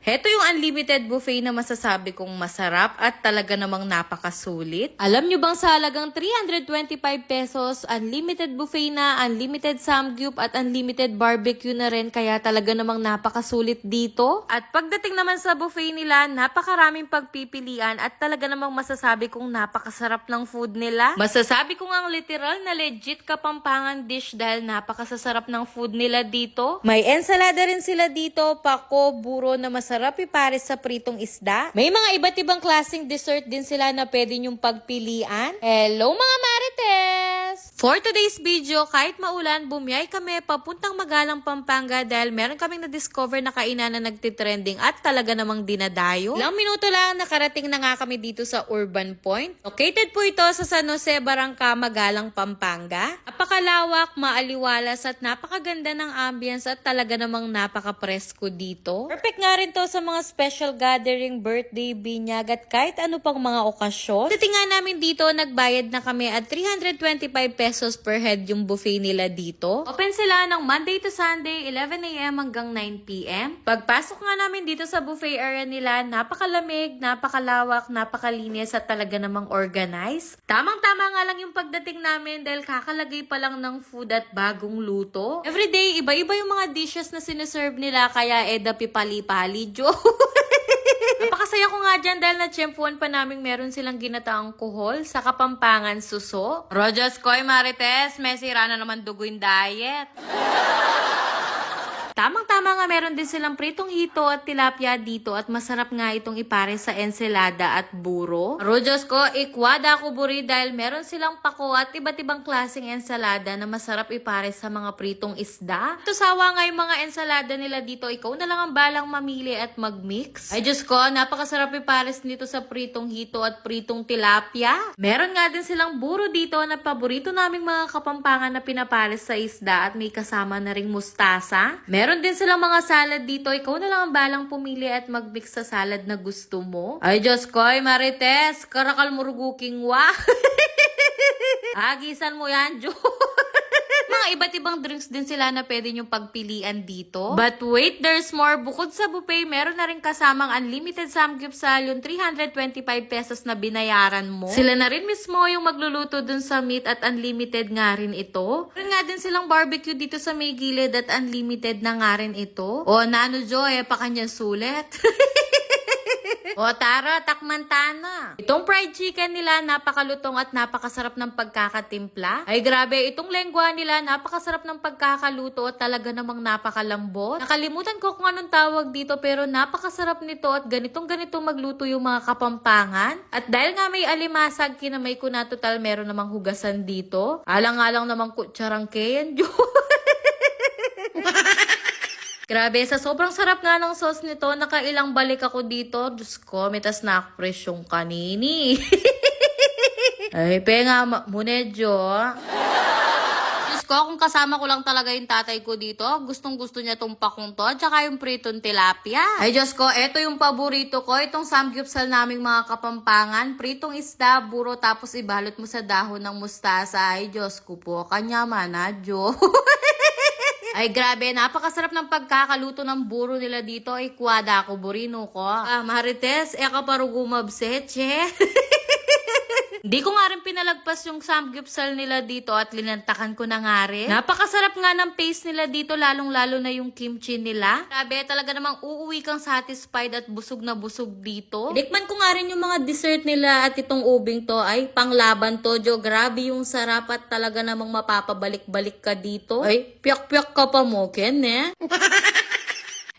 Heto yung unlimited buffet na masasabi kong masarap at talaga namang napakasulit. Alam nyo bang sa halagang 325 pesos, unlimited buffet na, unlimited samgyup at unlimited barbecue na rin, kaya talaga namang napakasulit dito. At pagdating naman sa buffet nila, napakaraming pagpipilian at talaga namang masasabi kong napakasarap ng food nila. Masasabi kong ang literal na legit Kapampangan dish dahil napakasasarap ng food nila dito. May ensalada rin sila dito, pako, buro na masarap ipares sa pritong isda. May mga iba't ibang klaseng dessert din sila na pwede nyong pagpilian. Hello mga Marites! For today's video, kahit maulan, bumiyay kami papuntang Magalang, Pampanga dahil meron kaming na-discover na kainan na nagtitrending at talaga namang dinadayo. Ilang minuto lang nakarating na nga kami dito sa Urban Point. Located po ito sa San Jose, Barangka, Magalang, Pampanga. Napakalawak, maaliwalas at napakaganda ng ambience at talaga namang napaka-presko dito. Perfect nga rin to sa mga special gathering, birthday, binyag at kahit ano pang mga okasyon. Titingan namin dito, nagbayad na kami at 325 pesos per head yung buffet nila dito. Open sila ng Monday to Sunday, 11 a.m. hanggang 9 p.m. Pagpasok nga namin dito sa buffet area nila, napakalamig, napakalawak, napakalinis at talaga namang organized. Tamang-tama nga lang yung pagdating namin dahil kakalagay pa lang ng food at bagong luto. Everyday, iba-iba yung mga dishes na sineserve nila kaya edapi pali-pali. Napakasaya ko nga dyan dahil na-tsempuan pa namin meron silang ginataang kuhol sa Kapampangan suso. Rogers Koy Marites, may sira na naman dugo yung diet. Tamang-tama nga meron din silang pritong hito at tilapia dito at masarap nga itong ipare sa ensalada at buro. Rojos ko, ikwada ko buri dahil meron silang pako at iba't ibang klaseng ensalada na masarap ipare sa mga pritong isda. Ito sawa nga yung mga ensalada nila dito, ikaw na lang ang balang mamili at mag-mix. Ay Diyos ko, napakasarap ipares nito sa pritong hito at pritong tilapia. Meron nga din silang buro dito na paborito naming mga Kapampangan na pinapares sa isda at may kasama na ring mustasa. Meron din silang mga salad dito. Ikaw na lang ang balang pumili at mag-mix sa salad na gusto mo. Ay, Diyos ko, Marites, karakal muruguking wa. Agisan mo yan, Jo. Mga iba't ibang drinks din sila na pwede nyong pagpilian dito. But wait, there's more. Bukod sa buffet, meron na rin kasamang unlimited samgyupsal, yung 325 pesos na binayaran mo. Sila na rin mismo yung magluluto dun sa meat at unlimited nga rin ito. Meron nga din silang barbecue dito sa may gilid at unlimited na nga rin ito. O, naano Jo, pa kanya sulit. O tara, takmantana. Itong fried chicken nila, napakalutong at napakasarap ng pagkakatimpla. Ay grabe, itong lengwa nila, napakasarap ng pagkakaluto at talaga namang napakalambot. Nakalimutan ko kung anong tawag dito pero napakasarap nito at ganitong-ganito magluto yung mga Kapampangan. At dahil nga may alimasag, kinamay ko na total meron namang hugasan dito. Alang-alang namang kutsarang kayan, Grabe, sa sobrang sarap nga ng sauce nito, nakailang balik ako dito. Diyos ko, mitas na ako presyong kanini. Ay, penga, munedyo. Diyos ko, kung kasama ko lang talaga yung tatay ko dito, gustong-gusto niya tong pakong to, tsaka yung pritong tilapia. Ay, Diyos ko, eto yung paborito ko, itong samgyupsal naming mga Kapampangan, pritong isda, buro, tapos ibalot mo sa dahon ng mustasa. Ay, Diyos ko po, kanya manadyo. Ay grabe, napakasarap ng pagkakaluto ng buro nila dito. Ay kwada ko, burino ko. Marites, eka parugo mabseche. Di ko nga rin pinalagpas yung samgyupsal nila dito at linantakan ko na nga rin. Napakasarap nga ng paste nila dito, lalong-lalo na yung kimchi nila. Grabe, talaga namang uuwi kang satisfied at busog na busog dito. Tikman ko nga rin yung mga dessert nila at itong ubing to. Ay, panglaban to, Jo. Grabe yung sarap at talaga namang mapapabalik-balik ka dito. Ay, piyak-piyak ka pa mo, Ken, eh.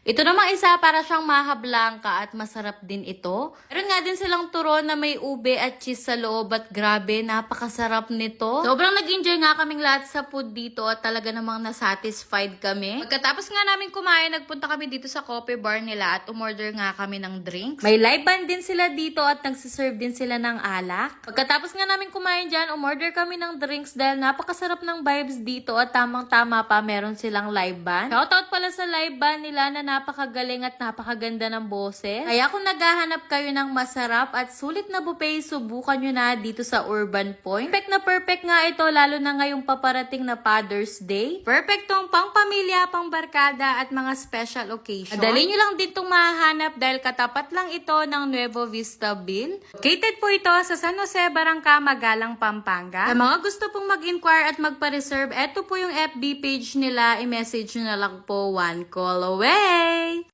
Ito namang isa para siyang maha blanca at masarap din ito. Meron nga din silang turon na may ube at cheese sa loob at grabe, napakasarap nito. Sobrang nag-enjoy nga kaming lahat sa food dito at talaga namang nasatisfied kami. Pagkatapos nga namin kumain, nagpunta kami dito sa coffee bar nila at umorder nga kami ng drinks. May live band din sila dito at nagsiserve din sila ng alak. Pagkatapos nga namin kumain dyan, umorder kami ng drinks dahil napakasarap ng vibes dito at tamang-tama pa meron silang live band. Shoutout pala sa live band nila na napakagaling at napakaganda ng boses. Kaya kung naghahanap kayo ng masarap at sulit na buffet, subukan nyo na dito sa Urban Point. Perfect na perfect nga ito, lalo na ngayong paparating na Father's Day. Perfect tong pang pamilya, pang barkada at mga special occasion. Madali nyo lang din itong mahanap dahil katapat lang ito ng Nuevo Vista Ville. Located po ito sa San Jose, Barangka, Magalang, Pampanga. Sa mga gusto pong mag-inquire at magpa-reserve, eto po yung FB page nila. I-message nyo na lang po, one call away.